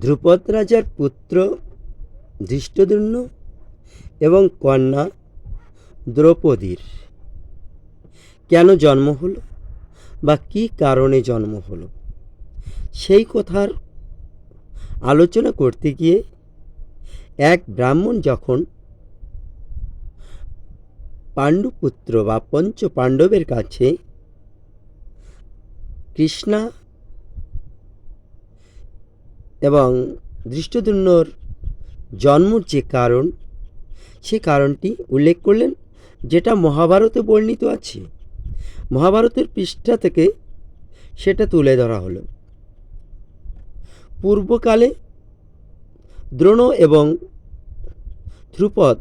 ধ্রুপদ রাজার পুত্র ধৃষ্টদ্যুম্ন এবং কন্যা দ্রৌপদীর কেন জন্ম হলো বা কী কারণে জন্ম হলো সেই কথার আলোচনা করতে গিয়ে এক ব্রাহ্মণ যখন পাণ্ডুপুত্র বা পঞ্চ পাণ্ডবের কাছে কৃষ্ণা এবং ধৃষ্টদ্যুম্নর জন্মর যে কারণ সে কারণটি উল্লেখ করলেন, যেটা মহাভারতে বর্ণিত আছে। মহাভারতের পৃষ্ঠা থেকে সেটা তুলে ধরা হলো। পূর্বকালে দ্রোণ এবং ধ্রুপদ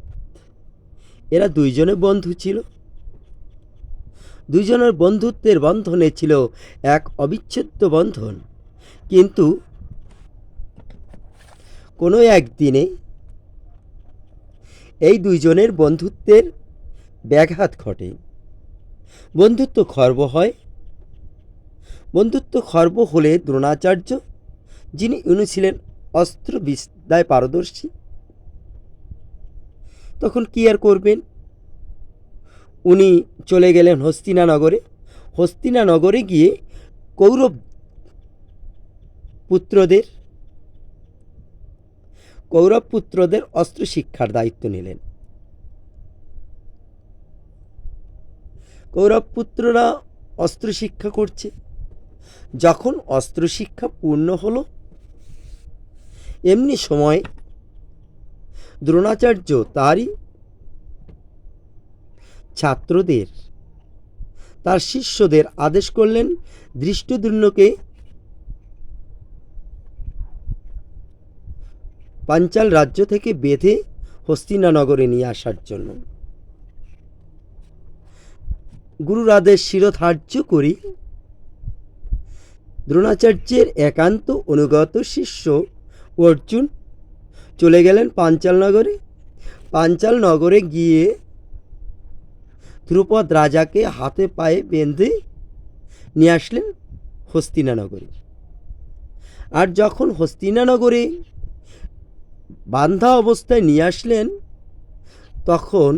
এরা দুইজনে বন্ধু ছিল। দুইজনের বন্ধুত্বের বন্ধনে ছিল এক অবিচ্ছেদ্য বন্ধন, কিন্তু কোনো একদিনে এই দুইজনের বন্ধুত্বের ব্যাঘাত ঘটে, বন্ধুত্ব খর্ব হয়। বন্ধুত্ব খর্ব হলে দ্রোণাচার্য, উনি ছিলেন অস্ত্রবিদ্যায় পারদর্শী, তখন কি আর করবেন, উনি চলে গেলেন হস্তিনানগরে। হস্তিনানগরে গিয়ে কৌরব পুত্রদের অস্ত্র শিক্ষার দায়িত্ব নিলেন। কৌরব পুত্ররা অস্ত্র শিক্ষা করছে। যখন অস্ত্র শিক্ষা পূর্ণ হলো, এমনি সময় দ্রোণাচার্য তারই ছাত্রদের, তার শিষ্যদের আদেশ করলেন ধৃষ্টদ্যুম্নকে পাঞ্চাল রাজ্য থেকে বেঁধে হস্তিনানগরে নিয়ে আসার জন্য। গুরুর আদেশ শিরোধার্য করি দ্রোণাচার্যের একান্ত অনুগত শিষ্য অর্জুন চলে গেলেন পাঞ্চাল নগরে। পাঞ্চাল নগরে গিয়ে ধ্রুপদ রাজাকে হাতে পায়ে বেঁধে নিয়ে আসলেন হস্তিনানগরে। আর যখন হস্তিনানগরে বান্ধা অবস্থায় নিয়ে আসলেন, তখন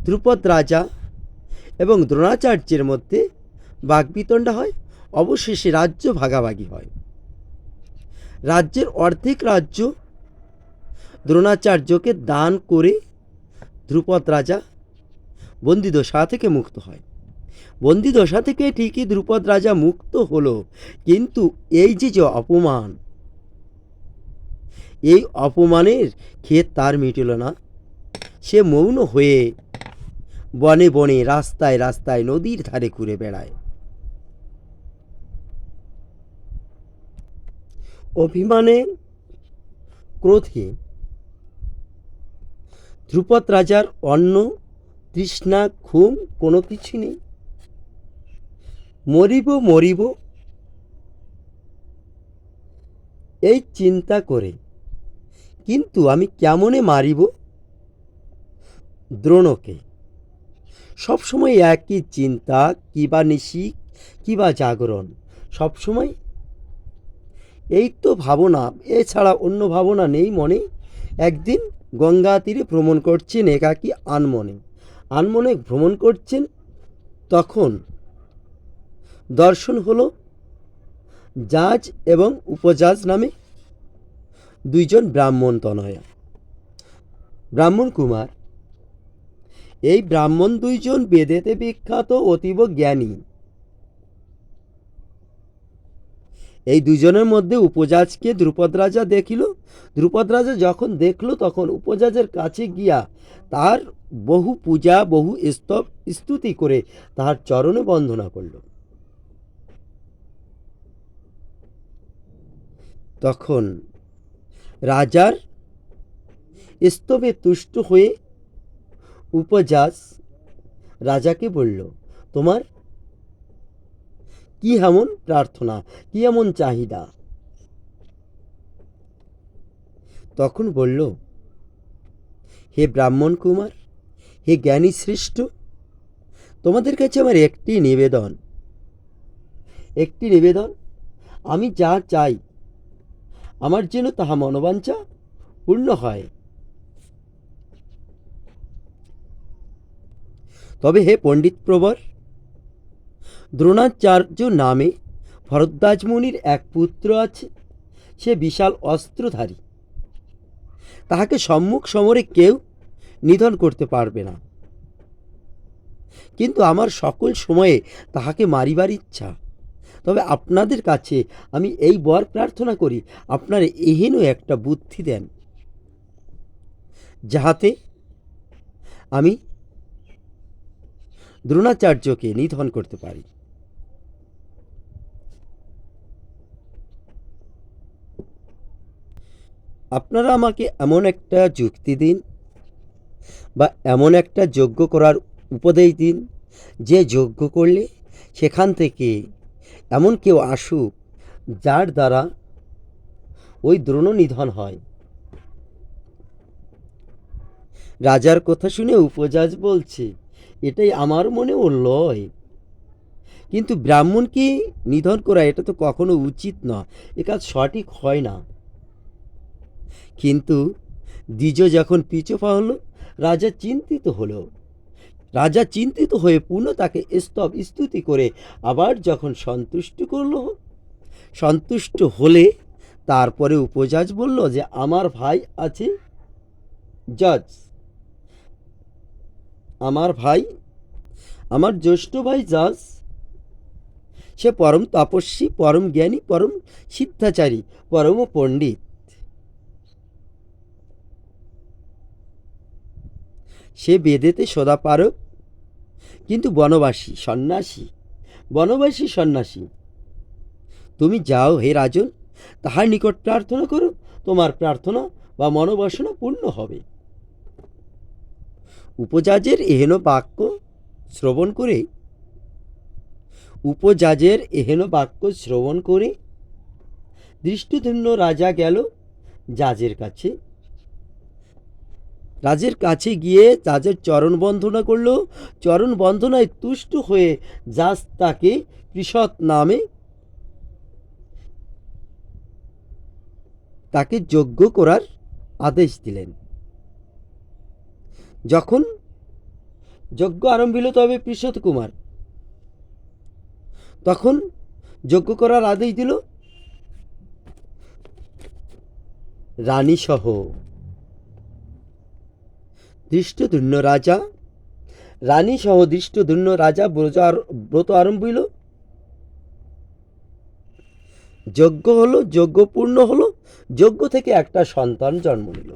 ধ্রুপদ রাজা এবং দ্রোণাচার্যের মধ্যে বাকবিতণ্ডা হয়। অবশেষে রাজ্য ভাগাভাগি হয়। রাজ্যের অর্ধেক রাজ্য দ্রোণাচার্যকে দান করে ধ্রুপদ রাজা বন্দিদশা থেকে মুক্ত হয়। বন্দিদশা থেকে ঠিকই ধ্রুপদ রাজা মুক্ত হলো, কিন্তু এই যে অপমান, এই অপমানের ক্ষেত তার মিটল না। সে মৌন হয়ে বনে বনে, রাস্তায় রাস্তায়, নদীর ধারে ঘুরে বেড়ায়। অভিমানে, ক্রোধে ধ্রুপদ রাজার অন্ন, তৃষ্ণা, ঘুম কোনো কিছু নেই। মরিব মরিব এই চিন্তা করে, কিন্তু আমি কেমনে মারিব দ্রোণকে। সবসময় একই চিন্তা, কিবা নিশি কিবা জাগরণ, সবসময় এই তো ভাবনা, এছাড়া অন্য ভাবনা নেই মনে। একদিন গঙ্গা তীরে ভ্রমণ করছেন একাকী আনমনে ভ্রমণ করছেন, তখন দর্শন হলো জাজ এবং উপজাজ নামে দুইজন ব্রাহ্মণ তনয়া, ব্রাহ্মণ কুমার। এই ব্রাহ্মণ দুইজন বেদেতে বিখ্যাত, অতীব জ্ঞানী। এই দুজনের মধ্যে উপজাজকে ধ্রুপদ রাজা দেখিল। ধ্রুপদ রাজা যখন দেখল, তখন উপজাজের কাছে গিয়া তার বহু পূজা, বহু স্তুতি করে তাহার চরণে বন্দনা করল। তখন রাজার স্তবে তুষ্ট হয়ে উপজাজ রাজাকে বলল, তোমার কি এমন প্রার্থনা, কি এমন চাহিদা? তখন বলল, হে ব্রাহ্মণ কুমার, হে জ্ঞানী শ্রেষ্ঠ, তোমাদের কাছে আমার একটি নিবেদন। আমি যা চাই আমার যেন তাহা মনোবাঞ্ছা পূর্ণ হয়। তবে হে পণ্ডিত প্রবর, দ্রোণাচার্য নামে ভরদ্বাজ মুনির এক পুত্র আছে। সে বিশাল অস্ত্রধারী, তাহাকে সম্মুখ সমরে কেউ নিধন করতে পারবে না। কিন্তু আমার সকল সময়ে তাহাকে মারিবার ইচ্ছা। তবে আপনাদের কাছে আমি এই বর প্রার্থনা করি, আপনার এহেন একটা বুদ্ধি দেন, যাহাতে আমি দ্রোণাচার্যকে নিধন করতে পারি। আপনারা আমাকে এমন একটা যুক্তি দিন বা এমন একটা যজ্ঞ করার উপদেশ দিন, যে যজ্ঞ করলে সেখান থেকে এমন কেউ আসুক যার দ্বারা ওই দ্রোণ নিধন হয়। রাজার কথা শুনে উপজাজ বলছে, এটাই আমার মনেও লয়, কিন্তু ব্রাহ্মণকে নিধন করা এটা তো কখনো উচিত নয়, এ কাজ সঠিক হয় না। কিন্তু দ্বিজ যখন পিছপা হলো, রাজা চিন্তিত হলো। রাজা চিন্তিত হয়ে পুনঃ তাকে স্তব স্তুতি করে আবার যখন সন্তুষ্ট করল, সন্তুষ্ট হলে তারপরে উপজাজ বলল যে আমার ভাই আছে জজ, আমার ভাই, আমার জ্যেষ্ঠ ভাই জজ, সে পরম তপস্বী, পরম জ্ঞানী, পরম সিদ্ধাচারী, পরম পণ্ডিত। সে বেদেতে সদাপারক, কিন্তু বনবাসী সন্ন্যাসী, বনবাসী সন্ন্যাসী। তুমি যাও হে রাজন, তাহার নিকট প্রার্থনা করো, তোমার প্রার্থনা বা মনোবাসনা পূর্ণ হবে। উপজাজের এহেন বাক্য শ্রবণ করে, উপজাজের এহেন বাক্য শ্রবণ করে দৃষ্টদ্যুম্ন রাজা গেল জাজের কাছে। রাজের কাছে গিয়ে জাজের চরণ বন্দনা করল। চরণ বন্দনায় তুষ্ট হয়ে জাজ তাকে কৃষৎ নামে তাকে যজ্ঞ করার আদেশ দিলেন। যখন যজ্ঞ আরম্ভ হইল, তবে পৃষৎ কুমার তখন যজ্ঞ করার আদেশ দিল রানী সহ। দৃষ্টদ্যুম্ন রাজা, রানী সহ দৃষ্টদ্যুম্ন রাজা ব্রত আরম্ভ হইল। যজ্ঞ হলো, যজ্ঞ পূর্ণ হলো, যজ্ঞ থেকে একটা সন্তান জন্ম নিল।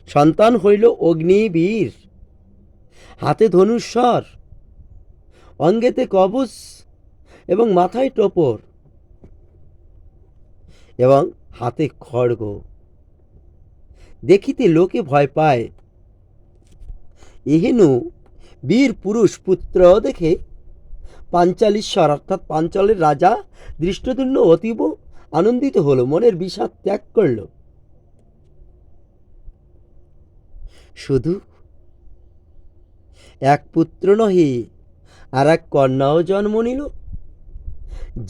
সন্তান হইল অগ্নিবীর, হাতে ধনুস্বর, অঙ্গেতে কবচ এবং মাথায় টোপর এবং হাতে খড়গ। দেখিতে লোকে ভয় পায়। এহেন বীর পুরুষ পুত্র দেখে পাঞ্চালীশ্বর অর্থাৎ পাঞ্চালের রাজা দৃষ্টদ্যুম্ন অতীব আনন্দিত হলো, মনের বিষাদ ত্যাগ করল। শুধু এক পুত্র নহে, আর এক কন্যাও জন্ম নিল।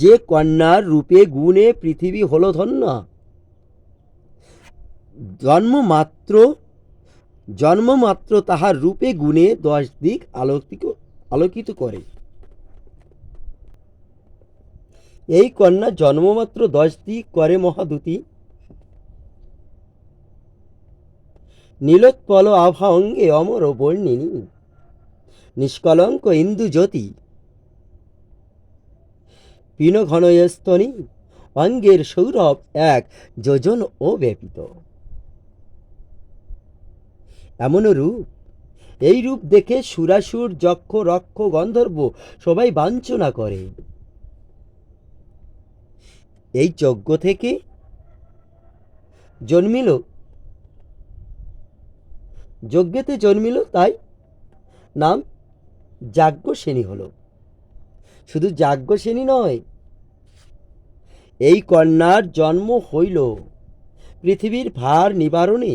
যে কন্যার রূপে গুণে পৃথিবী হল ধন্য। জন্মমাত্র তাহার রূপে গুণে 10 দিক আলোকিত করে। এই কন্যা জন্মমাত্র 10 দিক করে মহাদুতি। নীলোৎপল আভা অঙ্গে অমর বর্ণিনী, নিষ্কলঙ্ক ইন্দু জ্যোতি, পীন ঘনস্তনী, অঙ্গের সৌরভ এক যোজন ও ব্যাপিত। এমন রূপ, এই রূপ দেখে সুরাসুর, যক্ষ, রক্ষ, গন্ধর্ব সবাই বাঞ্ছনা করে। এই যজ্ঞ থেকে জন্মিল, যজ্ঞেতে জন্মিল, তাই নাম যাজ্ঞসেনী হল। শুধু যাজ্ঞসেনী নয়, এই কন্যার জন্ম হইল পৃথিবীর ভার নিবারণে,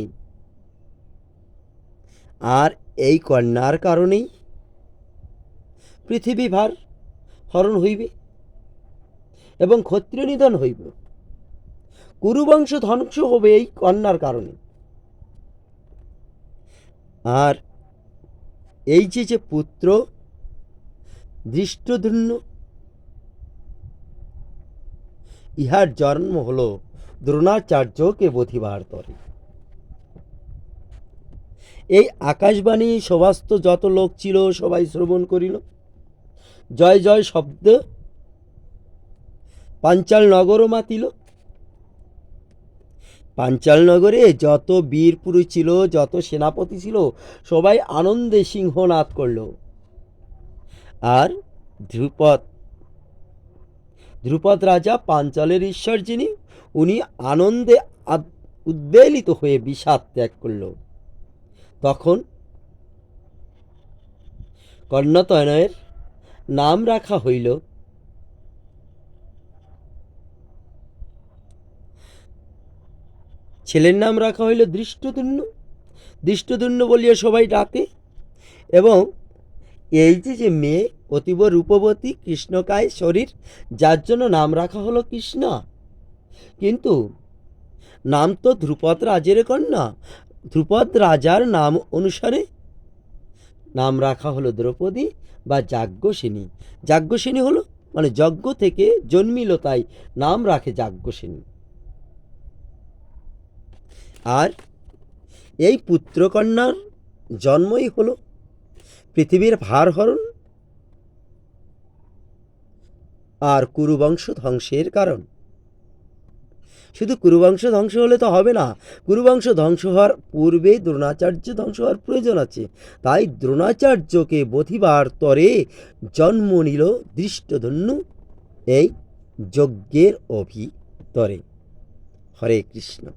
আর এই কন্যার কারণেই পৃথিবী ভার হরণ হইবে। এবং ক্ষত্রিয় নিধন হইব। কুরুবংশ ধ্বংস হবে এই কন্যার কারণে। আর এই যে পুত্র দৃষ্টদ্যুম্ন, ইহার জন্ম হল দ্রোণাচার্যকে বধিবার তরে। এই আকাশবাণী সমস্ত যত লোক ছিল সবাই শ্রবণ করিল। জয় জয় শব্দ পাঞ্চাল নগরও মাতিল। পাঞ্চাল নগরে যত বীর পুরুষ ছিল, যত সেনাপতি ছিল, সবাই আনন্দে সিংহনাদ করল। আর ধ্রুপদ রাজা, পাঞ্চালের ঈশ্বর যিনি, উনি আনন্দে উদ্বেলিত হয়ে বিষাদ ত্যাগ করল। তখন কর্ণতনয়ের নাম রাখা হইল ছেলের নাম রাখা হইল দৃষ্টদ্যুম্ন। দৃষ্টদ্যুম্ন বলিয়া সবাই ডাকে। এবং এই যে মেয়ে অতীব রূপবতী, কৃষ্ণকায় শরীর, যার জন্য নাম রাখা হলো কৃষ্ণা। কিন্তু নাম তো ধ্রুপদ রাজের কন্যা। ধ্রুপদ রাজার নাম অনুসারে নাম রাখা হলো দ্রৌপদী বা যাজ্ঞসেনী। যাজ্ঞসেনী হলো মানে যজ্ঞ থেকে জন্মিল, তাই নাম রাখে যাজ্ঞসেনী। আর এই পুত্রকন্যার জন্মই হলো পৃথিবীর ভারহরণ আর কুরুবংশ ধ্বংসের কারণ। শুধু কুরুবংশ ধ্বংস হলে তো হবে না, কুরুবংশ ধ্বংস হওয়ার পূর্বে দ্রোণাচার্য ধ্বংস হওয়ার প্রয়োজন আছে। তাই দ্রোণাচার্যকে বধিবার তরে জন্ম নিল দৃষ্টদ্যুম্ন এই যজ্ঞের অভিতরে। হরে কৃষ্ণ।